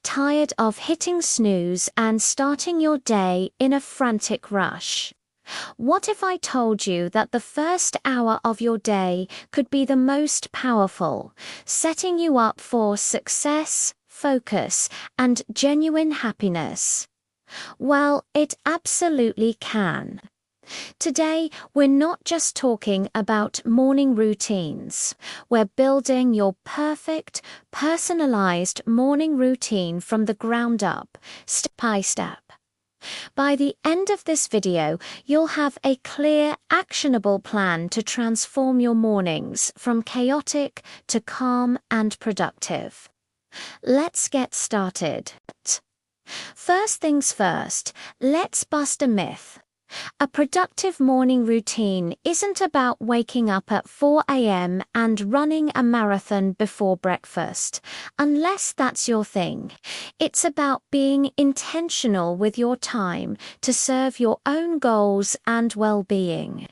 Tired of hitting snooze and starting your day in a frantic rush? What if I told you that the first hour of your day could be the most powerful, setting you up for success, focus, and genuine happiness? Well, it absolutely can. Today, we're not just talking about morning routines. We're building your perfect, personalized morning routine from the ground up, step by step. By the end of this video, you'll have a clear, actionable plan to transform your mornings from chaotic to calm and productive. Let's get started. First things first, let's bust a myth. A productive morning routine isn't about waking up at 4 a.m. and running a marathon before breakfast, unless that's your thing. It's about being intentional with your time to serve your own goals and well-being.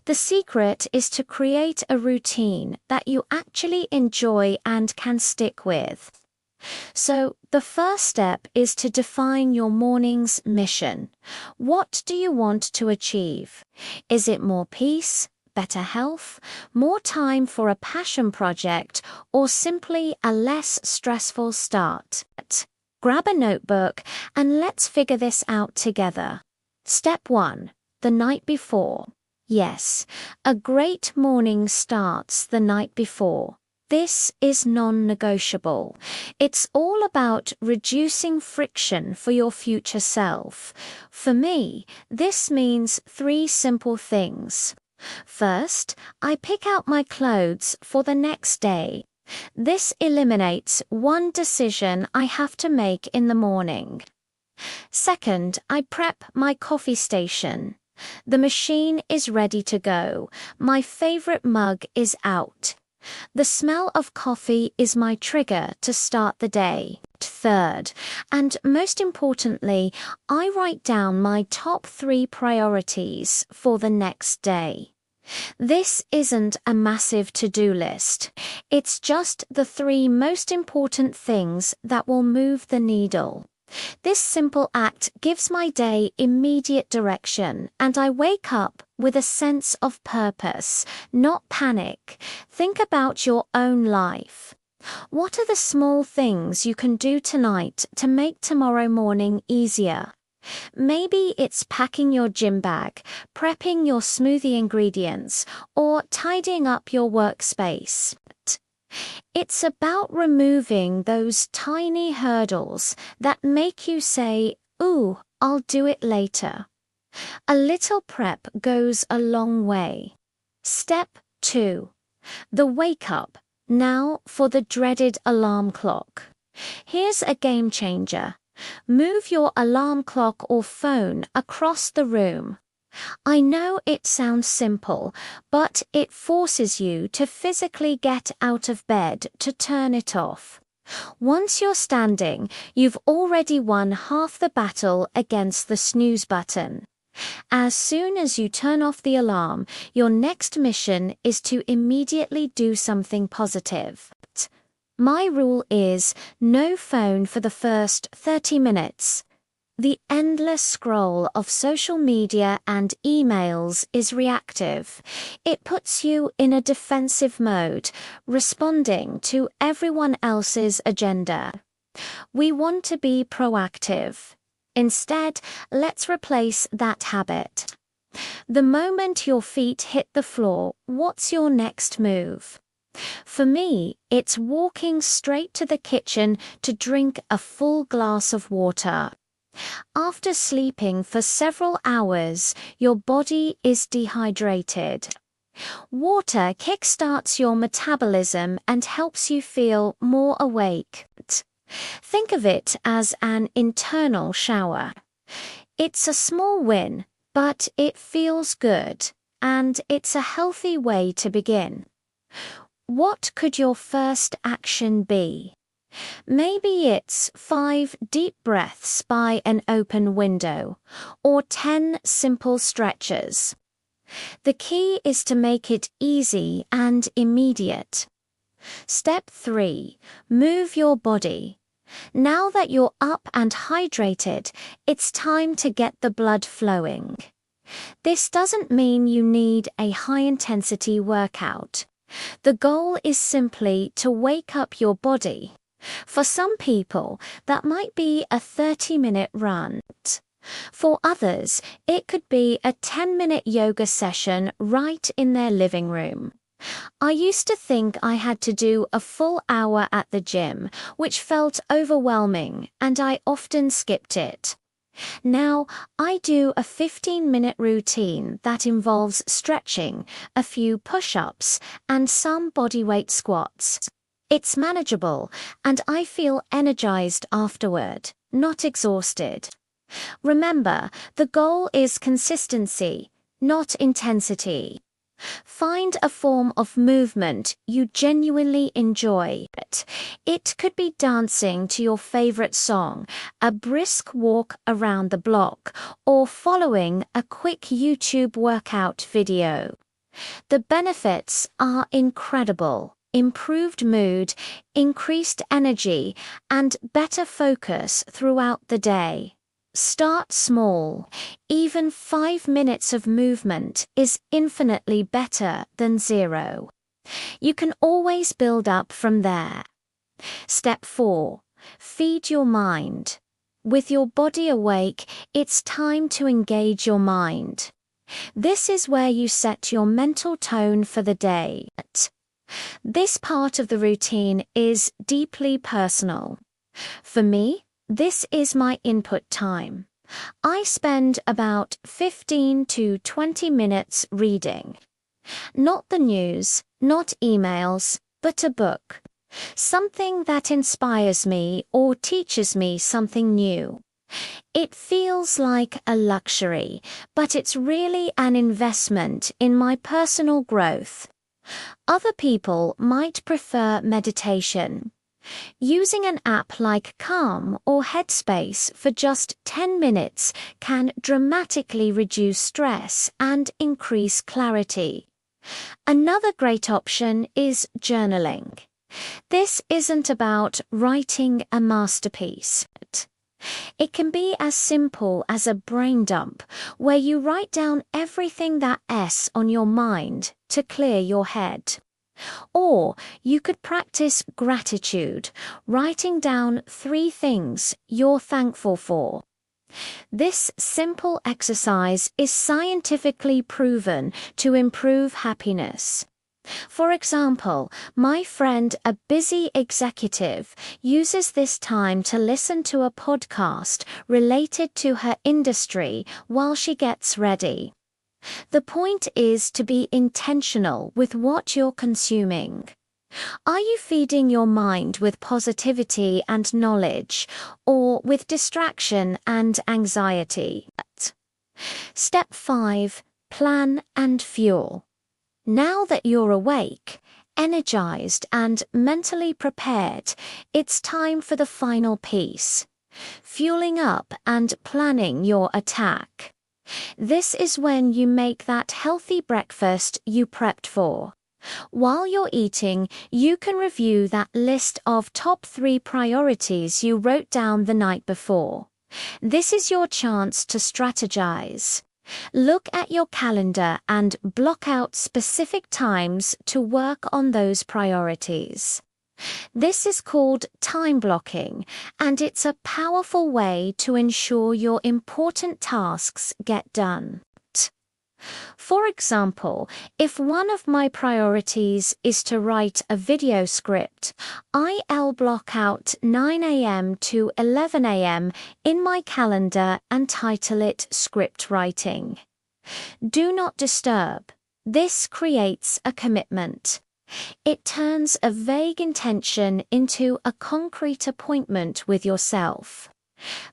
The secret is to create a routine that you actually enjoy and can stick with. So, the first step is to define your morning's mission. What do you want to achieve? Is it more peace, better health, more time for a passion project, or simply a less stressful start? Grab a notebook and let's figure this out together. Step 1. The night before. Yes, a great morning starts the night before. This is non-negotiable. It's all about reducing friction for your future self. For me, this means 3 simple things. First, I pick out my clothes for the next day. This eliminates one decision I have to make in the morning. Second, I prep my coffee station. The machine is ready to go. My favorite mug is out. The smell of coffee is my trigger to start the day. Third, and most importantly, I write down my top 3 priorities for the next day. This isn't a massive to-do list. It's just the 3 most important things that will move the needle. This simple act gives my day immediate direction, and I wake up with a sense of purpose, not panic. Think about your own life. What are the small things you can do tonight to make tomorrow morning easier? Maybe it's packing your gym bag, prepping your smoothie ingredients, or tidying up your workspace. It's about removing those tiny hurdles that make you say, "Ooh, I'll do it later." A little prep goes a long way. Step 2. The wake up. Now for the dreaded alarm clock. Here's a game changer. Move your alarm clock or phone across the room. I know it sounds simple, but it forces you to physically get out of bed to turn it off. Once you're standing, you've already won half the battle against the snooze button. As soon as you turn off the alarm, your next mission is to immediately do something positive. My rule is no phone for the first 30 minutes. The endless scroll of social media and emails is reactive. It puts you in a defensive mode, responding to everyone else's agenda. We want to be proactive. Instead, let's replace that habit. The moment your feet hit the floor, what's your next move? For me, it's walking straight to the kitchen to drink a full glass of water. After sleeping for several hours, your body is dehydrated. Water kickstarts your metabolism and helps you feel more awake. Think of it as an internal shower. It's a small win, but it feels good, and it's a healthy way to begin. What could your first action be? Maybe it's 5 deep breaths by an open window, or 10 simple stretches. The key is to make it easy and immediate. Step 3. Move your body. Now that you're up and hydrated, it's time to get the blood flowing. This doesn't mean you need a high-intensity workout. The goal is simply to wake up your body. For some people, that might be a 30-minute run. For others, it could be a 10-minute yoga session right in their living room. I used to think I had to do a full hour at the gym, which felt overwhelming, and I often skipped it. Now, I do a 15-minute routine that involves stretching, a few push-ups, and some bodyweight squats. It's manageable, and I feel energized afterward, not exhausted. Remember, the goal is consistency, not intensity. Find a form of movement you genuinely enjoy. It could be dancing to your favorite song, a brisk walk around the block, or following a quick YouTube workout video. The benefits are incredible: improved mood, increased energy, and better focus throughout the day. Start small. Even 5 minutes of movement is infinitely better than 0. You can always build up from there. Step 4. Feed your mind. With your body awake, it's time to engage your mind. This is where you set your mental tone for the day. This part of the routine is deeply personal. For me, this is my input time. I spend about 15 to 20 minutes reading. Not the news, not emails, but a book. Something that inspires me or teaches me something new. It feels like a luxury, but it's really an investment in my personal growth. Other people might prefer meditation. Using an app like Calm or Headspace for just 10 minutes can dramatically reduce stress and increase clarity. Another great option is journaling. This isn't about writing a masterpiece. It can be as simple as a brain dump, where you write down everything that's on your mind to clear your head. Or you could practice gratitude, writing down 3 things you're thankful for. This simple exercise is scientifically proven to improve happiness. For example, my friend, a busy executive, uses this time to listen to a podcast related to her industry while she gets ready. The point is to be intentional with what you're consuming. Are you feeding your mind with positivity and knowledge, or with distraction and anxiety? Step 5. Plan and fuel. Now that you're awake, energized, and mentally prepared, it's time for the final piece: fueling up and planning your attack. This is when you make that healthy breakfast you prepped for. While you're eating, you can review that list of top 3 priorities you wrote down the night before. This is your chance to strategize. Look at your calendar and block out specific times to work on those priorities. This is called time blocking, and it's a powerful way to ensure your important tasks get done. For example, if one of my priorities is to write a video script, I'll block out 9 a.m. to 11 a.m. in my calendar and title it Script Writing. Do not disturb. This creates a commitment. It turns a vague intention into a concrete appointment with yourself.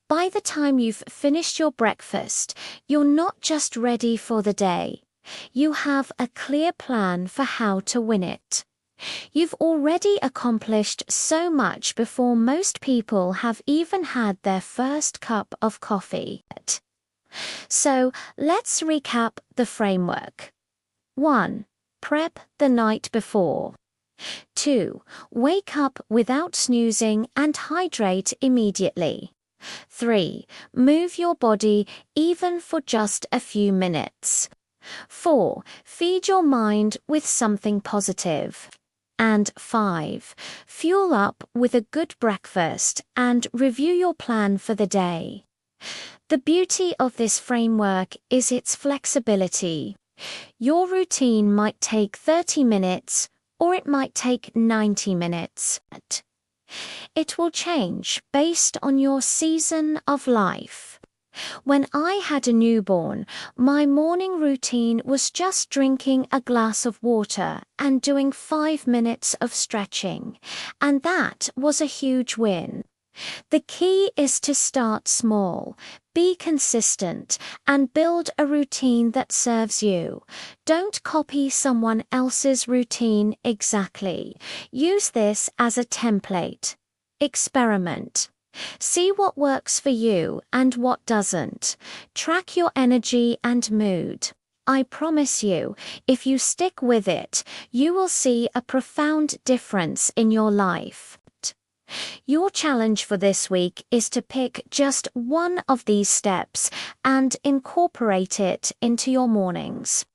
By the time you've finished your breakfast, you're not just ready for the day. You have a clear plan for how to win it. You've already accomplished so much before most people have even had their first cup of coffee. So let's recap the framework. 1. Prep the night before. 2. Wake up without snoozing and hydrate immediately. 3. Move your body even for just a few minutes. 4. Feed your mind with something positive. And 5. Fuel up with a good breakfast and review your plan for the day. The beauty of this framework is its flexibility. Your routine might take 30 minutes, or it might take 90 minutes. It will change based on your season of life. When I had a newborn, my morning routine was just drinking a glass of water and doing 5 minutes of stretching, and that was a huge win. The key is to start small, be consistent, and build a routine that serves you. Don't copy someone else's routine exactly. Use this as a template. Experiment. See what works for you and what doesn't. Track your energy and mood. I promise you, if you stick with it, you will see a profound difference in your life. Your challenge for this week is to pick just one of these steps and incorporate it into your mornings.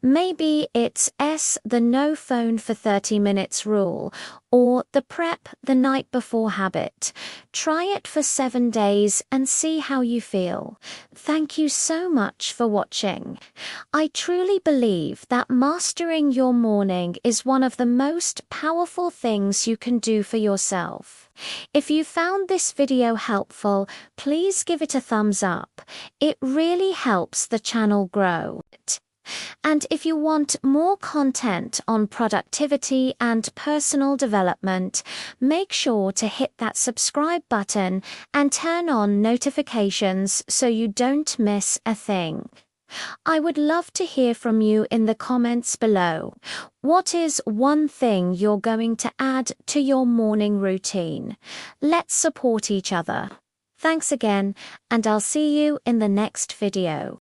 Maybe it's the no phone for 30 minutes rule, or the prep the night before habit. Try it for 7 days and see how you feel. Thank you so much for watching. I truly believe that mastering your morning is one of the most powerful things you can do for yourself. If you found this video helpful, please give it a thumbs up. It really helps the channel grow. And if you want more content on productivity and personal development, make sure to hit that subscribe button and turn on notifications so you don't miss a thing. I would love to hear from you in the comments below. What is one thing you're going to add to your morning routine? Let's support each other. Thanks again, and I'll see you in the next video.